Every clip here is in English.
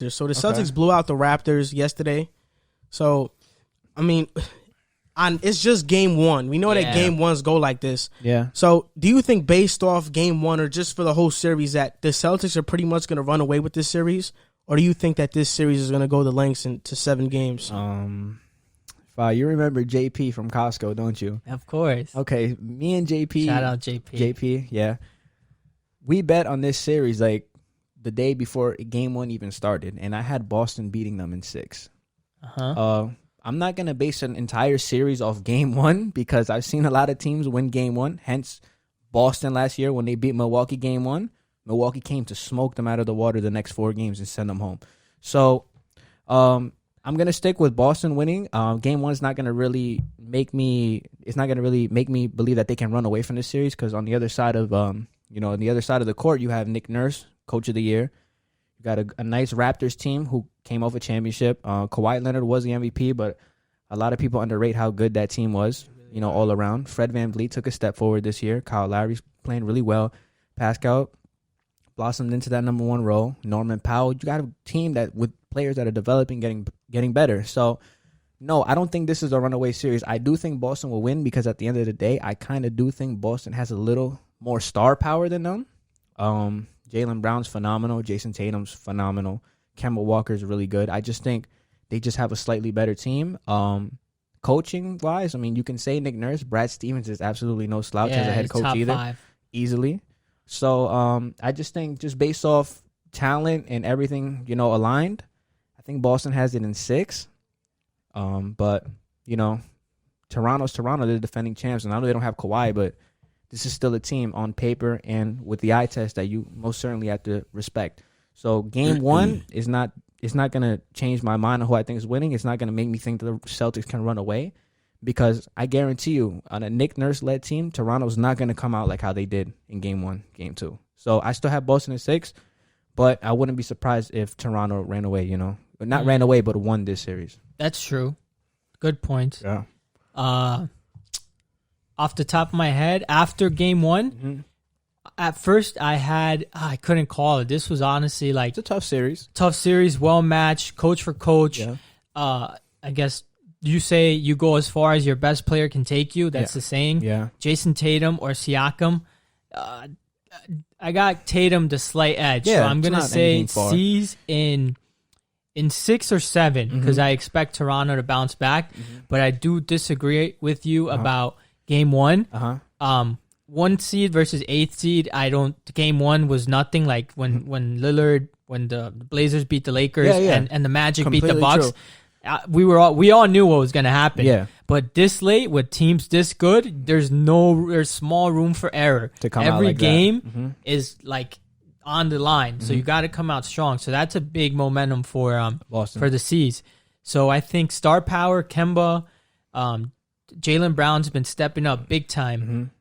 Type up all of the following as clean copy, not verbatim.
So the Celtics blew out the Raptors yesterday. So, I mean, it's just game one. We know that game ones go like this. Yeah. So do you think based off game one or just for the whole series that the Celtics are pretty much going to run away with this series? Or do you think that this series is going to go the lengths into 7 games? You remember JP from Costco, don't you? Of course. Okay, me and JP. Shout out JP. JP, yeah. We bet on this series like the day before game one even started, and I had Boston beating them in 6. I'm not going to base an entire series off game one because I've seen a lot of teams win game one. Hence, Boston last year when they beat Milwaukee game one, Milwaukee came to smoke them out of the water the next 4 games and send them home. So, I'm going to stick with Boston winning. Game one is not going to really make me believe that they can run away from this series because on the other side of on the other side of the court, you have Nick Nurse, Coach of the Year. You got a nice Raptors team who came off a championship. Kawhi Leonard was the MVP, but a lot of people underrate how good that team was, all around. Fred VanVleet took a step forward this year. Kyle Lowry's playing really well. Pascal blossomed into that number 1 role. Norman Powell, you got a team that with players that are developing, getting better. So, no, I don't think this is a runaway series. I do think Boston will win because at the end of the day, I kind of do think Boston has a little more star power than them. Jaylen Brown's phenomenal. Jason Tatum's phenomenal. Kemba Walker's really good. I just think they just have a slightly better team. Coaching-wise, I mean, you can say Nick Nurse. Brad Stevens is absolutely no slouch as a head coach either. 5. Easily. So I just think just based off talent and everything, aligned, I think Boston has it in 6. But, Toronto's Toronto. They're defending champs. And I know they don't have Kawhi, but this is still a team on paper and with the eye test that you most certainly have to respect. So game one is not going to change my mind on who I think is winning. It's not going to make me think the Celtics can run away because I guarantee you on a Nick Nurse-led team, Toronto's not going to come out like how they did in game 1, game 2. So I still have Boston at 6, but I wouldn't be surprised if Toronto ran away, Not ran away, but won this series. That's true. Good point. Yeah. Off the top of my head, after game 1, at first I couldn't call it. This was honestly like it's a tough series. Well matched, coach for coach. Yeah. I guess you say you go as far as your best player can take you. That's the saying. Yeah. Jason Tatum or Siakam. I got Tatum the slight edge. Yeah, so I'm gonna say C's in 6 or 7 because I expect Toronto to bounce back. But I do disagree with you about game 1. 1 seed versus 8th seed. Game 1 was nothing. Like when Lillard, when the Blazers beat the Lakers and the Magic Completely beat the Bucks. True. We all knew what was gonna happen. Yeah. But this late with teams this good, there's small room for error. To come Every out like game is like on the line, so you got to come out strong. So that's a big momentum for Boston. for the C's. So I think star power, Kemba, Jaylen Brown's been stepping up big time.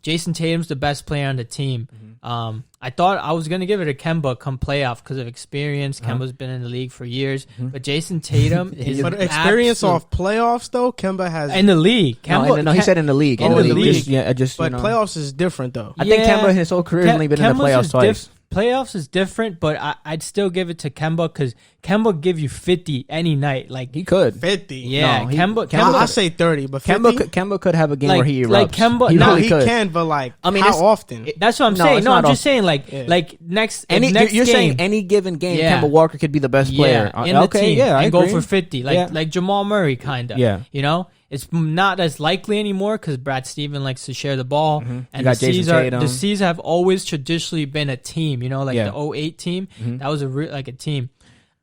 Jason Tatum's the best player on the team. I thought I was going to give it a Kemba come playoff because of experience. Kemba's been in the league for years. But Jason Tatum is But experience off playoffs, though, Kemba has... In the league. Kemba, he said in the league. In the league. But playoffs is different, though. I think Kemba his whole career has only been in the playoffs twice. Playoffs is different, but I'd still give it to Kemba because Kemba give you 50 any night. Like he could 50. Yeah, no, Kemba. I say 30, but 50? Kemba could have a game where he erupts. Like Kemba, he can, but like how often? That's what I'm saying. No, I'm just saying like next you're game, saying any given game, Kemba Walker could be the best player in the team. Yeah, I and agree. go for 50, like Jamal Murray kind of. Yeah, It's not as likely anymore because Brad Stevens likes to share the ball, and the C's have always traditionally been a team. The 08 team that was a team.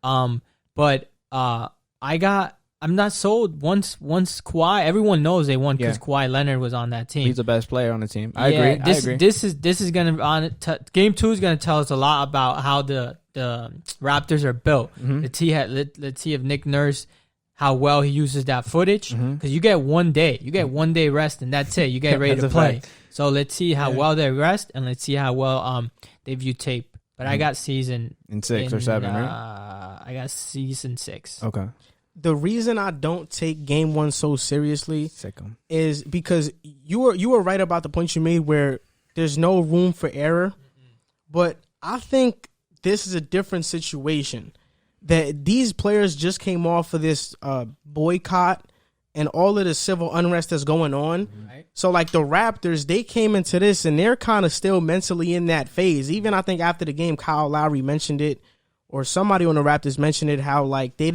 But I'm not sold once Kawhi. Everyone knows they won because Kawhi Leonard was on that team. He's the best player on the team. I agree. This is gonna game 2 is gonna tell us a lot about how the Raptors are built. Let's see if Nick Nurse, how well he uses that footage, because you get 1 day. You get 1 day rest, and that's it. You get ready to play. So let's see how well they rest, and let's see how well they view tape. But I got C's in 6 or 7, right? I got C's in 6. Okay. The reason I don't take game 1 so seriously is because you were right about the point you made where there's no room for error. But I think this is a different situation. that these players just came off of this boycott and all of the civil unrest that's going on. Right. So, like, the Raptors, they came into this, and they're kind of still mentally in that phase. Even, I think, after the game, Kyle Lowry mentioned it, or somebody on the Raptors mentioned it, how, like, they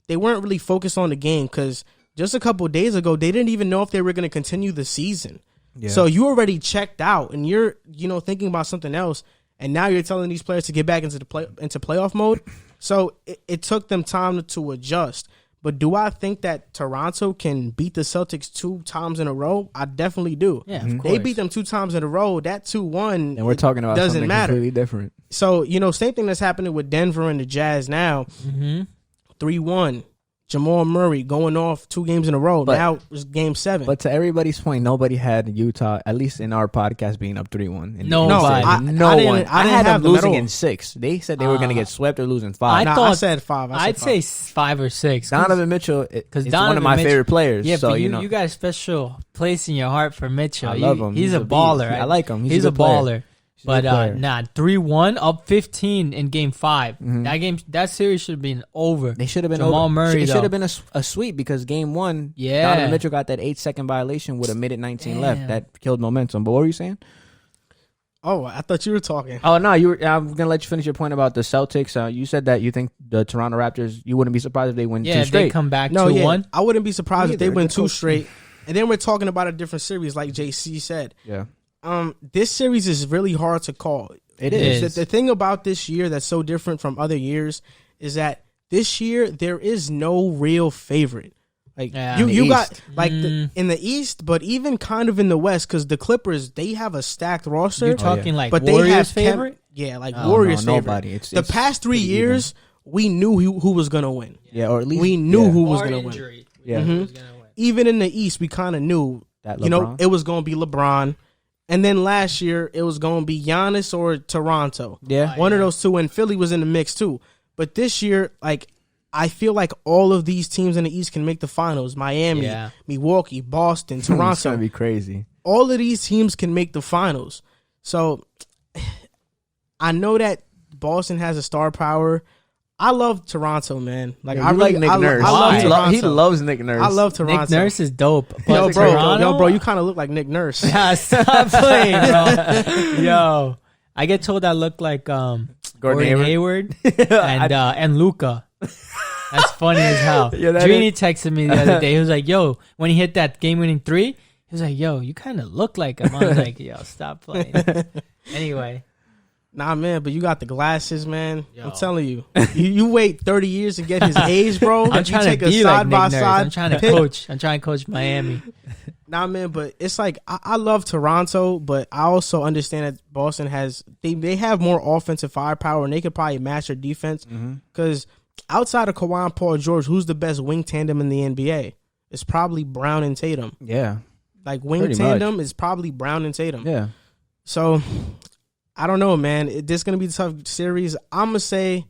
weren't really focused on the game because just a couple of days ago, they didn't even know if they were going to continue the season. Yeah. So you already checked out, and you're, thinking about something else, and now you're telling these players to get back into playoff mode. So it took them time to adjust. But do I think that Toronto can beat the Celtics 2 times in a row? I definitely do. Yeah, of course. They beat them 2 times in a row. That 2-1, and we're talking about doesn't something matter. Completely different. So, same thing that's happening with Denver and the Jazz now. 3-1. Jamal Murray going off 2 games in a row. Now it's game 7. But to everybody's point, nobody had Utah, at least in our podcast, being up 3-1. No one. I had them losing in 6. They said they were going to get swept or losing 5. I said 5. I'd say 5 or 6. Donovan Mitchell is one of my favorite players. Yeah, so, but you got a special place in your heart for Mitchell. I love him. He's a baller. I like him. He's a baller. But 3-1 up 15 in game 5. That series should have been over. They should have been Jamal over. Murray. It should have been a sweep because game 1, Donovan Mitchell got that 8-second violation with a minute 19 left that killed momentum. But what were you saying? Oh, I thought you were talking. Oh no, I'm gonna let you finish your point about the Celtics. You said that you think the Toronto Raptors. You wouldn't be surprised if they win 2 straight. They come back 2-1. I wouldn't be surprised if they win 2 straight. And then we're talking about a different series, like JC said. Yeah. This series is really hard to call. It is. The thing about this year that's so different from other years is that this year there is no real favorite. Like you got like in the East, but even kind of in the West, because the Clippers, they have a stacked roster. You're talking like but Warriors they have favorite? Warriors favorite. Nobody. The past 3 years, we knew who was going to win. Yeah, or at least we knew who was going to win. Yeah. Even in the East, we kind of knew that it was going to be LeBron. And then last year, it was going to be Giannis or Toronto. Yeah. One of those two, and Philly was in the mix too. But this year, like, I feel like all of these teams in the East can make the finals. Miami, Milwaukee, Boston, Toronto. It's going to be crazy. All of these teams can make the finals. So I know that Boston has a star power. I love Toronto, man. Like I like Nick Nurse. I love Toronto. He loves Nick Nurse. I love Toronto. Nick Nurse is dope. Yo, bro, you kind of look like Nick Nurse. Yeah, stop playing, bro. Yo, I get told I look like Gordon Hayward and Luka. That's funny as hell. Drini texted me the other day. He was like, "Yo, when he hit that game-winning 3, he was like, yo, you kind of look like him." I was like, yo, stop playing. Anyway. Nah, man, but you got the glasses, man. Yo. I'm telling you. You wait 30 years to get his age, bro. I'm trying to be like Nick Nurse. I'm trying to coach. I'm trying to coach Miami. Nah, man, but it's like I love Toronto, but I also understand that Boston has they have more offensive firepower and they could probably match their defense. Because outside of Kawhi and Paul George, who's the best wing tandem in the NBA? It's probably Brown and Tatum. Yeah, like wing tandem is probably Brown and Tatum. Yeah, so. I don't know, man. This is gonna be a tough series. I'm gonna say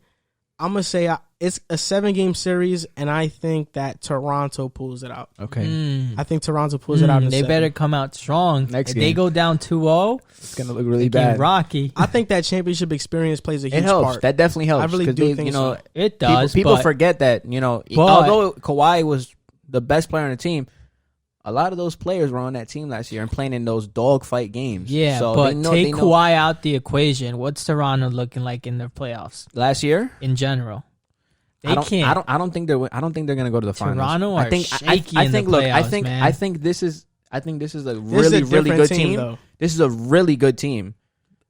it's a 7-game series, and I think that Toronto pulls it out. Okay, I think Toronto pulls it out. They better come out strong. Next game. They go down 2-0. It's gonna look really bad. Rocky. I think that championship experience plays a huge part. That definitely helps. I really do think so. It does. People forget that. Although Kawhi was the best player on the team, a lot of those players were on that team last year and playing in those dogfight games. Yeah, so but take Kawhi out the equation. What's Toronto looking like in their playoffs last year? In general, I don't think they're going to go to the finals. Toronto are shaky in the playoffs, man. I think this is a really good team. This is a really good team.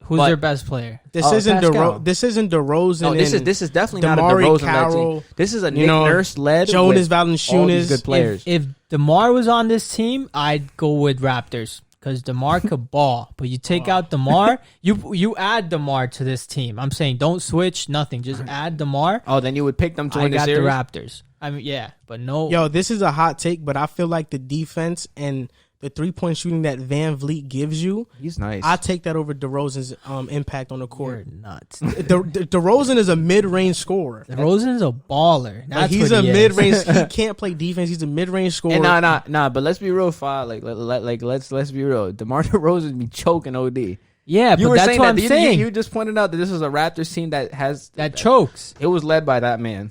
Who's their best player? This isn't DeRozan. No, this is definitely not a DeRozan team. This is a Nick Nurse led. Jonas Valanciunas, good players. If DeMar was on this team, I'd go with Raptors because DeMar could ball. But you take out DeMar, you add DeMar to this team. I'm saying don't switch, nothing. Just add DeMar. Oh, then you would pick them to win the series? I got the Raptors. I mean, yeah, but no. Yo, this is a hot take, but I feel like the defense and the 3-point shooting that Van Vliet gives you, he's nice. I take that over DeRozan's impact on the court. You're nuts. DeRozan is a mid-range scorer. DeRozan's a baller. That's he's a mid-range. He can't play defense. He's a mid-range scorer. Nah. But let's be real, let's be real. DeMar DeRozan be choking OD. Yeah, You but were that's saying what that. I'm saying. You just pointed out that this is a Raptors team that Chokes. It was led by that man.